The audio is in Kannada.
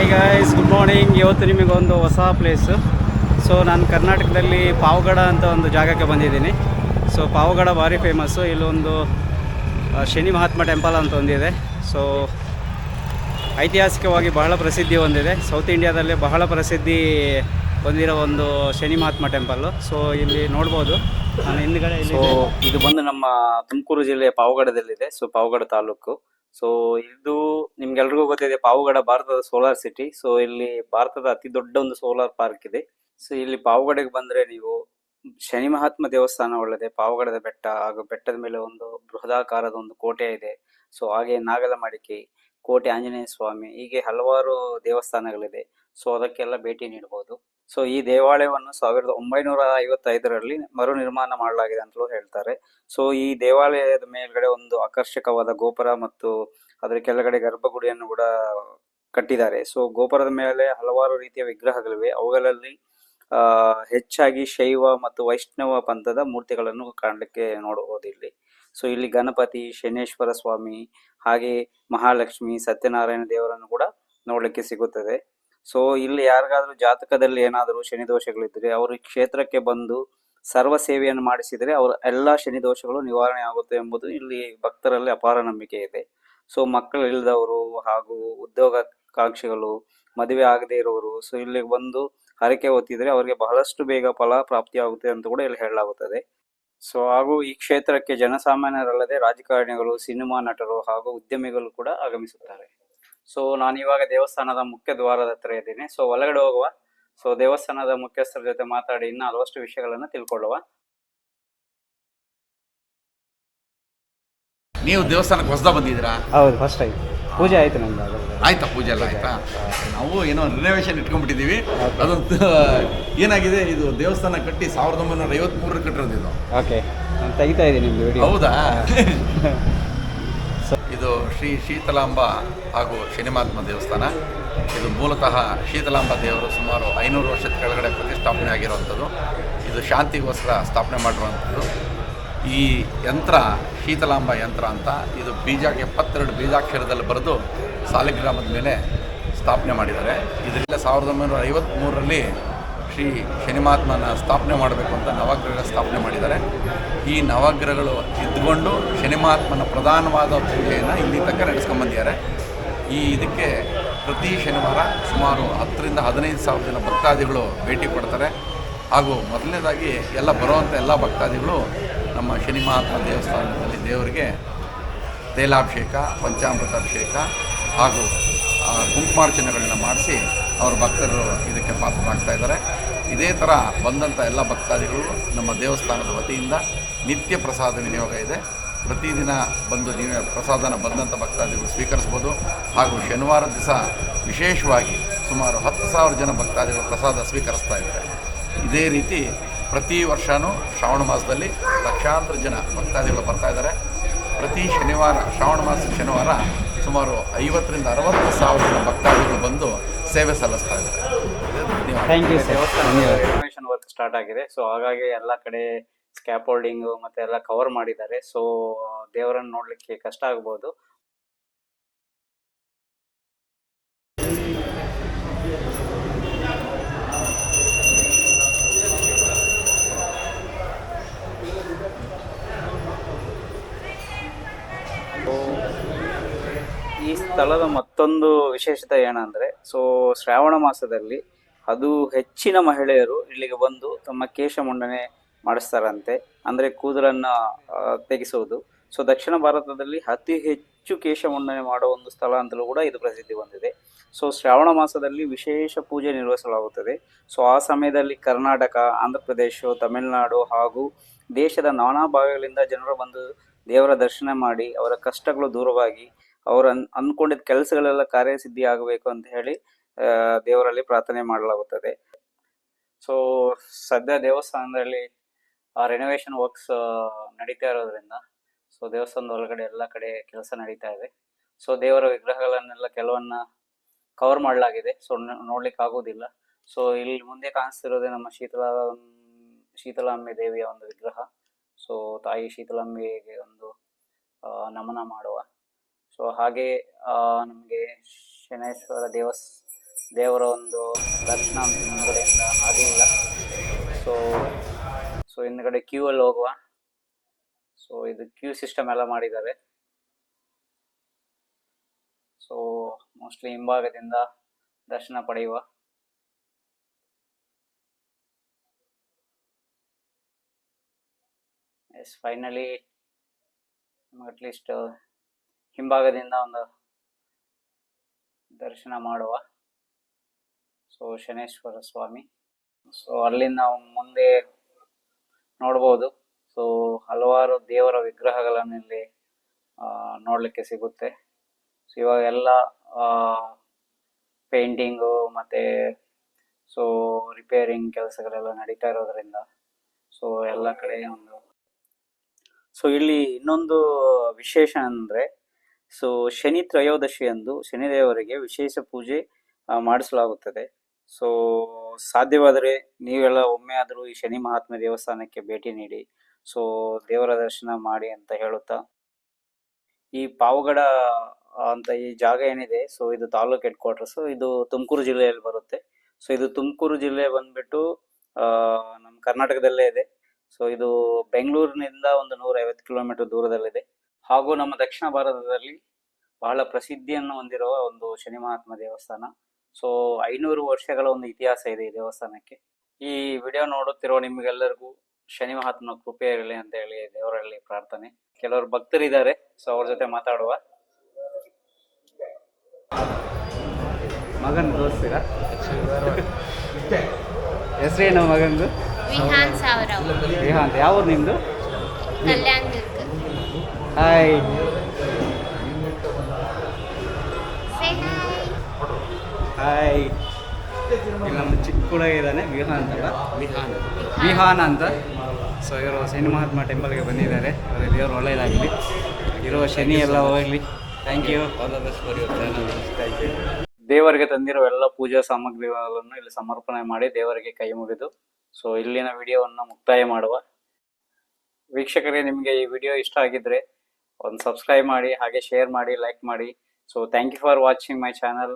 Hi guys, good morning. ಇವತ್ತು ನಿಮಗೊಂದು ಹೊಸ ಪ್ಲೇಸು. ಸೊ ನಾನು ಕರ್ನಾಟಕದಲ್ಲಿ ಪಾವಗಡ ಅಂತ ಒಂದು ಜಾಗಕ್ಕೆ ಬಂದಿದ್ದೀನಿ. ಸೊ ಪಾವಗಡ ಭಾರಿ ಫೇಮಸ್ಸು. ಇಲ್ಲೊಂದು ಶನಿ ಮಹಾತ್ಮ ಟೆಂಪಲ್ ಅಂತ ಒಂದಿದೆ. ಸೊ ಐತಿಹಾಸಿಕವಾಗಿ ಬಹಳ ಪ್ರಸಿದ್ಧಿ ಹೊಂದಿದೆ. ಸೌತ್ ಇಂಡಿಯಾದಲ್ಲೇ ಬಹಳ ಪ್ರಸಿದ್ಧಿ ಹೊಂದಿರೋ ಒಂದು ಶನಿ ಮಹಾತ್ಮ ಟೆಂಪಲ್ಲು. ಸೊ ಇಲ್ಲಿ ನೋಡ್ಬೋದು ನಾನು ಹಿಂದ್ಗಡೆ. ಸೊ ಇದು ಬಂದು ನಮ್ಮ ತುಮಕೂರು ಜಿಲ್ಲೆಯ ಪಾವಗಡದಲ್ಲಿದೆ. ಸೊ ಪಾವಗಡ ತಾಲೂಕು. ಸೊ ಇದು ನಿಮ್ಗೆಲ್ರಿಗೂ ಗೊತ್ತಿದೆ, ಪಾವಗಡ ಭಾರತದ ಸೋಲಾರ್ ಸಿಟಿ. ಸೊ ಇಲ್ಲಿ ಭಾರತದ ಅತಿ ದೊಡ್ಡ ಒಂದು ಸೋಲಾರ್ ಪಾರ್ಕ್ ಇದೆ. ಸೊ ಇಲ್ಲಿ ಪಾವಗಡಕ್ಕೆ ಬಂದ್ರೆ ನೀವು ಶನಿ ಮಹಾತ್ಮ ದೇವಸ್ಥಾನ ಒಳ್ಳೆದೆ, ಪಾವಗಡದ ಬೆಟ್ಟ ಹಾಗೂ ಬೆಟ್ಟದ ಮೇಲೆ ಒಂದು ಬೃಹದಾಕಾರದ ಒಂದು ಕೋಟೆ ಇದೆ. ಸೊ ಹಾಗೆ ನಾಗಲಮಡಿಕೆ, ಕೋಟೆ ಆಂಜನೇಯ ಸ್ವಾಮಿ, ಹೀಗೆ ಹಲವಾರು ದೇವಸ್ಥಾನಗಳಿದೆ. ಸೊ ಅದಕ್ಕೆಲ್ಲ ಭೇಟಿ ನೀಡಬಹುದು. ಸೊ ಈ ದೇವಾಲಯವನ್ನು 1955ರಲ್ಲಿ ಮರು ನಿರ್ಮಾಣ ಮಾಡಲಾಗಿದೆ ಅಂತಲೂ ಹೇಳ್ತಾರೆ. ಸೊ ಈ ದೇವಾಲಯದ ಮೇಲ್ಗಡೆ ಒಂದು ಆಕರ್ಷಕವಾದ ಗೋಪುರ ಮತ್ತು ಅದರ ಕೆಳಗಡೆ ಗರ್ಭಗುಡಿಯನ್ನು ಕೂಡ ಕಟ್ಟಿದ್ದಾರೆ. ಸೊ ಗೋಪುರದ ಮೇಲೆ ಹಲವಾರು ರೀತಿಯ ವಿಗ್ರಹಗಳಿವೆ. ಅವುಗಳಲ್ಲಿ ಹೆಚ್ಚಾಗಿ ಶೈವ ಮತ್ತು ವೈಷ್ಣವ ಪಂಥದ ಮೂರ್ತಿಗಳನ್ನು ಕಾಣಲಿಕ್ಕೆ ನೋಡಬಹುದು ಇಲ್ಲಿ. ಸೊ ಇಲ್ಲಿ ಗಣಪತಿ, ಶನೇಶ್ವರ ಸ್ವಾಮಿ, ಹಾಗೆ ಮಹಾಲಕ್ಷ್ಮಿ, ಸತ್ಯನಾರಾಯಣ ದೇವರನ್ನು ಕೂಡ ನೋಡ್ಲಿಕ್ಕೆ ಸಿಗುತ್ತದೆ. ಸೊ ಇಲ್ಲಿ ಯಾರಿಗಾದ್ರೂ ಜಾತಕದಲ್ಲಿ ಏನಾದರೂ ಶನಿ ದೋಷಗಳಿದ್ರೆ ಅವರು ಈ ಕ್ಷೇತ್ರಕ್ಕೆ ಬಂದು ಸರ್ವ ಸೇವೆಯನ್ನು ಮಾಡಿಸಿದರೆ ಅವರ ಎಲ್ಲಾ ಶನಿ ದೋಷಗಳು ನಿವಾರಣೆ ಆಗುತ್ತೆ ಎಂಬುದು ಇಲ್ಲಿ ಭಕ್ತರಲ್ಲಿ ಅಪಾರ ನಂಬಿಕೆ ಇದೆ. ಸೊ ಮಕ್ಕಳು ಇಲ್ಲದವರು ಹಾಗೂ ಉದ್ಯೋಗಾಕಾಂಕ್ಷಿಗಳು, ಮದುವೆ ಆಗದೆ ಇರೋರು, ಸೊ ಇಲ್ಲಿ ಬಂದು ಹರಕೆ ಹೊತ್ತಿದ್ರೆ ಅವರಿಗೆ ಬಹಳಷ್ಟು ಬೇಗ ಫಲ ಪ್ರಾಪ್ತಿಯಾಗುತ್ತೆ ಅಂತ ಕೂಡ ಇಲ್ಲಿ ಹೇಳಲಾಗುತ್ತದೆ. ಸೊ ಹಾಗೂ ಈ ಕ್ಷೇತ್ರಕ್ಕೆ ಜನಸಾಮಾನ್ಯರಲ್ಲದೆ ರಾಜಕಾರಣಿಗಳು, ಸಿನಿಮಾ ನಟರು ಹಾಗೂ ಉದ್ಯಮಿಗಳು ಕೂಡ ಆಗಮಿಸುತ್ತಾರೆ. ಸೊ ನಾನು ಇವಾಗ ದೇವಸ್ಥಾನದ ಮುಖ್ಯ ದ್ವಾರದ ಹತ್ರ ಇದ್ದೀನಿ. ಸೊ ಒಳಗಡೆ ಹೋಗುವ. ಸೊ ದೇವಸ್ಥಾನದ ಮುಖ್ಯಸ್ಥರ ಜೊತೆ ಮಾತಾಡಿ ಇನ್ನು ಹಲವಷ್ಟು ವಿಷಯಗಳನ್ನ ತಿಳ್ಕೊಳ್ಳುವ. ನೀವು ದೇವಸ್ಥಾನಕ್ಕೆ ಹೊಸದ ಬಂದಿದ್ದೀರಾ? ಹೌದು, ಫಸ್ಟ್ ಟೈಮ್. ಪೂಜೆ ಆಯ್ತು ನಮ್ದು. ಆಯ್ತಾ? ಪೂಜೆ ಎಲ್ಲ ಆಯ್ತಾ? ನಾವು ಏನೋ ರಿನೋವೇಷನ್ ಇಟ್ಕೊಂಡ್ಬಿಟ್ಟಿದ್ದೀವಿ. ಅದಂತೂ ಏನಾಗಿದೆ, ಇದು ದೇವಸ್ಥಾನ ಕಟ್ಟಿ 1953 ಕಟ್ಟಿರೋದು ಇದು. ಓಕೆ, ನಾನು ತೆಗಿತಾ ಇದ್ದೀನಿ ನಿಮ್ದು ವಿಡಿಯೋ. ಹೌದಾ? ಇದು ಶ್ರೀ ಶೀತಲಾಂಬ ಹಾಗೂ ಶನಿಮಹಾತ್ಮ ದೇವಸ್ಥಾನ. ಇದು ಮೂಲತಃ ಶೀತಲಾಂಬ ದೇವರು ಸುಮಾರು 500 ವರ್ಷದ ಕೆಳಗಡೆ ಪ್ರತಿಷ್ಠಾಪನೆ ಆಗಿರುವಂಥದ್ದು. ಇದು ಶಾಂತಿಗೋಸ್ಕರ ಸ್ಥಾಪನೆ ಮಾಡಿರುವಂಥದ್ದು. ಈ ಯಂತ್ರ ಶೀತಲಾಂಬ ಯಂತ್ರ ಅಂತ. ಇದು 72 ಬೀಜಾಕ್ಷರದಲ್ಲಿ ಬರೆದು ಸಾಲಿಗ್ರಾಮದ ಮೇಲೆ ಸ್ಥಾಪನೆ ಮಾಡಿದ್ದಾರೆ. ಇದರಿಂದ 1953ರಲ್ಲಿ ಶ್ರೀ ಶನಿಮಹಾತ್ಮನ ಸ್ಥಾಪನೆ ಮಾಡಬೇಕು ಅಂತ ನವಗ್ರಹ ಸ್ಥಾಪನೆ ಮಾಡಿದ್ದಾರೆ. ಈ ನವಗ್ರಹಗಳು ಇದ್ದುಕೊಂಡು ಶನಿಮಹಾತ್ಮನ ಪ್ರಧಾನವಾದ ಪೂಜೆಯನ್ನು ಇಲ್ಲಿ ತನಕ ನಡೆಸ್ಕೊಂಡ್ಬಂದಿದ್ದಾರೆ. ಇದಕ್ಕೆ ಪ್ರತಿ ಶನಿವಾರ ಸುಮಾರು 10ರಿಂದ 15 ಸಾವಿರ ಜನ ಭಕ್ತಾದಿಗಳು ಭೇಟಿ ಕೊಡ್ತಾರೆ. ಹಾಗೂ ಮೊದಲನೇದಾಗಿ ಎಲ್ಲ ಬರುವಂಥ ಎಲ್ಲ ಭಕ್ತಾದಿಗಳು ನಮ್ಮ ಶನಿ ಮಹಾತ್ಮ ದೇವಸ್ಥಾನದಲ್ಲಿ ದೇವರಿಗೆ ತೈಲಾಭಿಷೇಕ, ಪಂಚಾಮೃತ ಅಭಿಷೇಕ ಹಾಗೂ ಕುಂಕುಮಾರ್ಚನೆಗಳನ್ನ ಮಾಡಿಸಿ ಅವ್ರ ಭಕ್ತರು ಇದಕ್ಕೆ ಪಾತ್ರರಾಗ್ತಾ ಇದ್ದಾರೆ. ಇದೇ ಥರ ಬಂದಂಥ ಎಲ್ಲ ಭಕ್ತಾದಿಗಳು ನಮ್ಮ ದೇವಸ್ಥಾನದ ವತಿಯಿಂದ ನಿತ್ಯ ಪ್ರಸಾದ ವಿನಿಯೋಗ ಇದೆ. ಪ್ರತಿದಿನ ಬಂದು ನೀವು ಪ್ರಸಾದನ ಬಂದಂಥ ಭಕ್ತಾದಿಗಳು ಸ್ವೀಕರಿಸ್ಬೋದು. ಹಾಗೂ ಶನಿವಾರ ದಿವಸ ವಿಶೇಷವಾಗಿ ಸುಮಾರು 10,000 ಜನ ಭಕ್ತಾದಿಗಳು ಪ್ರಸಾದ ಸ್ವೀಕರಿಸ್ತಾ ಇದ್ದಾರೆ. ಇದೇ ರೀತಿ ಪ್ರತಿ ವರ್ಷವೂ ಶ್ರಾವಣ ಮಾಸದಲ್ಲಿ ಲಕ್ಷಾಂತರ ಜನ ಭಕ್ತಾದಿಗಳು ಬರ್ತಾ ಇದ್ದಾರೆ. ಪ್ರತಿ ಶನಿವಾರ, ಶ್ರಾವಣ ಮಾಸದ ಶನಿವಾರ ಸುಮಾರು 50ರಿಂದ 60 ಸಾವಿರ ಜನ ಭಕ್ತಾದಿಗಳು ಬಂದು ಸೇವೆ ಸಲ್ಲಿಸ್ತಾ ಇದ್ದಾರೆ. Thank you sir. Renovation work start ಆಗಿದೆ. ಸೊ ಹಾಗಾಗಿ ಎಲ್ಲ ಕಡೆ ಸ್ಕ್ಯಾಫೋಲ್ಡಿಂಗು ಮತ್ತೆ ಎಲ್ಲ ಕವರ್ ಮಾಡಿದ್ದಾರೆ. ಸೊ ದೇವರನ್ನು ನೋಡಲಿಕ್ಕೆ ಕಷ್ಟ ಆಗ್ಬೋದು. ಈ ಸ್ಥಳದ ಮತ್ತೊಂದು ವಿಶೇಷತೆ ಏನಂದ್ರೆ, ಸೊ ಶ್ರಾವಣ ಮಾಸದಲ್ಲಿ ಅದು ಹೆಚ್ಚಿನ ಮಹಿಳೆಯರು ಇಲ್ಲಿಗೆ ಬಂದು ತಮ್ಮ ಕೇಶ ಮುಂಡನೆ ಮಾಡಿಸ್ತಾರಂತೆ, ಅಂದ್ರೆ ಕೂದಲನ್ನ ತೆಗೆಸುವುದು. ಸೊ ದಕ್ಷಿಣ ಭಾರತದಲ್ಲಿ ಅತಿ ಹೆಚ್ಚು ಕೇಶ ಮುಂಡನೆ ಮಾಡುವ ಒಂದು ಸ್ಥಳ ಅಂತಲೂ ಕೂಡ ಇದು ಪ್ರಸಿದ್ಧಿ ಹೊಂದಿದೆ. ಸೊ ಶ್ರಾವಣ ಮಾಸದಲ್ಲಿ ವಿಶೇಷ ಪೂಜೆ ನಿರ್ವಹಿಸಲಾಗುತ್ತದೆ. ಸೊ ಆ ಸಮಯದಲ್ಲಿ ಕರ್ನಾಟಕ, ಆಂಧ್ರ ಪ್ರದೇಶ, ತಮಿಳುನಾಡು ಹಾಗೂ ದೇಶದ ನಾನಾ ಭಾಗಗಳಿಂದ ಜನರು ಬಂದು ದೇವರ ದರ್ಶನ ಮಾಡಿ ಅವರ ಕಷ್ಟಗಳು ದೂರವಾಗಿ ಅವರು ಅಂದ್ಕೊಂಡಿದ್ದ ಕೆಲಸಗಳೆಲ್ಲ ಕಾರ್ಯಸಿದ್ಧಿ ಆಗಬೇಕು ಅಂತ ಹೇಳಿ ದೇವರಲ್ಲಿ ಪ್ರಾರ್ಥನೆ ಮಾಡಲಾಗುತ್ತದೆ. ಸೊ ಸದ್ಯ ದೇವಸ್ಥಾನದಲ್ಲಿ ರಿನೋವೇಷನ್ ವರ್ಕ್ಸ್ ನಡೀತಾ ಇರೋದ್ರಿಂದ ಸೊ ದೇವಸ್ಥಾನದ ಒಳಗಡೆ ಎಲ್ಲ ಕಡೆ ಕೆಲಸ ನಡೀತಾ ಇದೆ. ಸೊ ದೇವರ ವಿಗ್ರಹಗಳನ್ನೆಲ್ಲ ಕೆಲವನ್ನ ಕವರ್ ಮಾಡಲಾಗಿದೆ. ಸೊ ನೋಡ್ಲಿಕ್ಕೆ ಆಗೋದಿಲ್ಲ. ಸೊ ಇಲ್ಲಿ ಮುಂದೆ ಕಾಣಿಸ್ತಿರೋದೇ ನಮ್ಮ ಶೀತಲಾಂಬೆ ದೇವಿಯ ಒಂದು ವಿಗ್ರಹ. ಸೊ ತಾಯಿ ಶೀತಲಾಂಬೆಗೆ ಒಂದು ನಮನ ಮಾಡುವ. ಸೊ ಹಾಗೆ ನಮಗೆ ಶನೇಶ್ವರ ದೇವರ ಒಂದು ದರ್ಶನ ಹಿಂದ್ಗಡೆಯಿಂದ ಆಗಲಿಲ್ಲ. ಸೊ ಹಿಂದ್ಗಡೆ ಕ್ಯೂ ಅಲ್ಲಿ ಹೋಗುವ. ಸೊ ಇದು ಕ್ಯೂ ಸಿಸ್ಟಮ್ ಎಲ್ಲ ಮಾಡಿದ್ದಾರೆ. ಸೊ ಮೋಸ್ಟ್ಲಿ ಹಿಂಭಾಗದಿಂದ ದರ್ಶನ ಪಡೆಯುವ. ಎಸ್, ಫೈನಲಿ ಅಟ್ಲೀಸ್ಟ್ ಹಿಂಭಾಗದಿಂದ ಒಂದು ದರ್ಶನ ಮಾಡುವ. ಸೊ ಶನೇಶ್ವರ ಸ್ವಾಮಿ. ಸೊ ಅಲ್ಲಿಂದ ನಾವು ಮುಂದೆ ನೋಡ್ಬೋದು. ಸೊ ಹಲವಾರು ದೇವರ ವಿಗ್ರಹಗಳನ್ನು ಇಲ್ಲಿ ನೋಡ್ಲಿಕ್ಕೆ ಸಿಗುತ್ತೆ. ಸೊ ಇವಾಗ ಎಲ್ಲ ಪೇಂಟಿಂಗು ಮತ್ತೆ ಸೊ ರಿಪೇರಿಂಗ್ ಕೆಲಸಗಳೆಲ್ಲ ನಡೀತಾ ಇರೋದ್ರಿಂದ ಸೊ ಎಲ್ಲ ಕಡೆ ಸೊ ಇಲ್ಲಿ ಇನ್ನೊಂದು ವಿಶೇಷ ಅಂದ್ರೆ, ಸೊ ಶನಿ ತ್ರಯೋದಶಿ ಅಂದು ಶನಿದೇವರಿಗೆ ವಿಶೇಷ ಪೂಜೆ ಮಾಡಿಸಲಾಗುತ್ತದೆ. ಸೊ ಸಾಧ್ಯವಾದರೆ ನೀವೆಲ್ಲ ಒಮ್ಮೆ ಆದರೂ ಈ ಶನಿ ಮಹಾತ್ಮ ದೇವಸ್ಥಾನಕ್ಕೆ ಭೇಟಿ ನೀಡಿ ಸೊ ದೇವರ ದರ್ಶನ ಮಾಡಿ ಅಂತ ಹೇಳುತ್ತಾ, ಈ ಪಾವಗಡ ಅಂತ ಈ ಜಾಗ ಏನಿದೆ, ಸೊ ಇದು ತಾಲೂಕ್ ಹೆಡ್ ಕ್ವಾರ್ಟರ್ಸ್. ಇದು ತುಮಕೂರು ಜಿಲ್ಲೆಯಲ್ಲಿ ಬರುತ್ತೆ. ಸೊ ಇದು ತುಮಕೂರು ಜಿಲ್ಲೆ ಬಂದ್ಬಿಟ್ಟು ನಮ್ಮ ಕರ್ನಾಟಕದಲ್ಲೇ ಇದೆ. ಸೊ ಇದು ಬೆಂಗಳೂರಿನಿಂದ ಒಂದು 150 ಕಿಲೋಮೀಟರ್ ದೂರದಲ್ಲಿದೆ. ಹಾಗೂ ನಮ್ಮ ದಕ್ಷಿಣ ಭಾರತದಲ್ಲಿ ಬಹಳ ಪ್ರಸಿದ್ಧಿಯನ್ನು ಹೊಂದಿರುವ ಒಂದು ಶನಿ ಮಹಾತ್ಮ ದೇವಸ್ಥಾನ. ಸೊ 500 ವರ್ಷಗಳ ಒಂದು ಇತಿಹಾಸ ಇದೆ ಈ ದೇವಸ್ಥಾನಕ್ಕೆ. ಈ ವಿಡಿಯೋ ನೋಡುತ್ತಿರುವ ನಿಮಗೆಲ್ಲರಿಗೂ ಶನಿ ಮಹಾತ್ಮನ ಕೃಪೆ ಇರಲಿ ಅಂತ ಹೇಳಿ ದೇವರಲ್ಲಿ ಪ್ರಾರ್ಥನೆ. ಕೆಲವರು ಭಕ್ತರಿದ್ದಾರೆ, ಸೊ ಅವ್ರ ಜೊತೆ ಮಾತಾಡುವ. ಮಗನ್ ತೋರಿಸ್ತೀರಾ? ಹೆಸರೇನು ಮಗಂದು? ವಿಹಾನ್ ಸಾವರಾವ್. ವಿಹಾಂತ್. ಯಾವ ಊರು ನಿಮ್ದು? ಕಲ್ಯಾಣ್ ದುರ್ಗ. ಹಾಯ್. Say hi. ಹಾಯ್. ಇಲ್ಲಿ ನಮ್ಮ ಚಿಕ್ಕ ಹುಡುಗ ಇದ್ದಾನೆ, ವಿಹಾನ್ ಅಂತ. ವಿಹಾನ್ ಅಂತ. ಸೊ ಇವರು ಶನಿ ಮಹಾತ್ಮ ಟೆಂಪಲ್ಗೆ ಬಂದಿದ್ದಾರೆ. ಅವರ ದೇವರು ಒಳ್ಳೆಯದಾಗಲಿ, ಇರುವ ಶನಿ ಎಲ್ಲ ಹೋಗಲಿ. Thank you. ದೇವರಿಗೆ ತಂದಿರೋ ಎಲ್ಲ ಪೂಜಾ ಸಾಮಗ್ರಿಗಳನ್ನು ಇಲ್ಲಿ ಸಮರ್ಪಣೆ ಮಾಡಿ ದೇವರಿಗೆ ಕೈ ಮುಗಿದು ಸೊ ಇಲ್ಲಿನ ವಿಡಿಯೋವನ್ನು ಮುಕ್ತಾಯ ಮಾಡುವ. ವೀಕ್ಷಕರೇ, ನಿಮಗೆ ಈ ವಿಡಿಯೋ ಇಷ್ಟ ಆಗಿದ್ರೆ ಒಂದು ಸಬ್ಸ್ಕ್ರೈಬ್ ಮಾಡಿ, ಹಾಗೆ ಶೇರ್ ಮಾಡಿ, ಲೈಕ್ ಮಾಡಿ. So thank you for watching my channel.